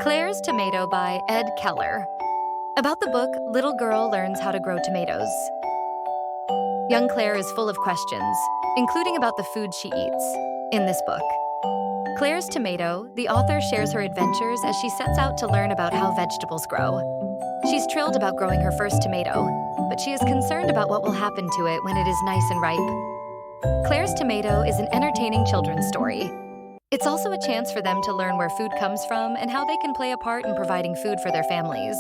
Clare's Tomato by Ed Keller. About the book, little girl learns how to grow tomatoes. Young Clare is full of questions, including about the food she eats. In this book, Clare's Tomato, the author shares her adventures as she sets out to learn about how vegetables grow. She's thrilled about growing her first tomato, but she is concerned about what will happen to it when it is nice and ripe. Clare's Tomato is an entertaining children's story. It's also a chance for them to learn where food comes from and how they can play a part in providing food for their families.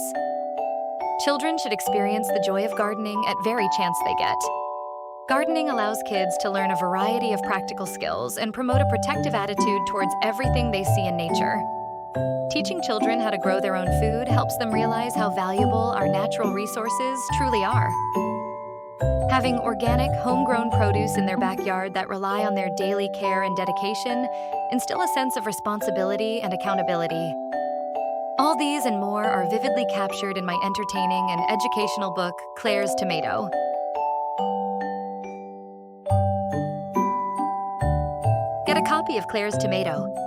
Children should experience the joy of gardening at every chance they get. Gardening allows kids to learn a variety of practical skills and promote a protective attitude towards everything they see in nature. Teaching children how to grow their own food helps them realize how valuable our natural resources truly are. Having organic, homegrown produce in their backyard that rely on their daily care and dedication instill a sense of responsibility and accountability. All these and more are vividly captured in my entertaining and educational book, Clare's Tomato. Get a copy of Clare's Tomato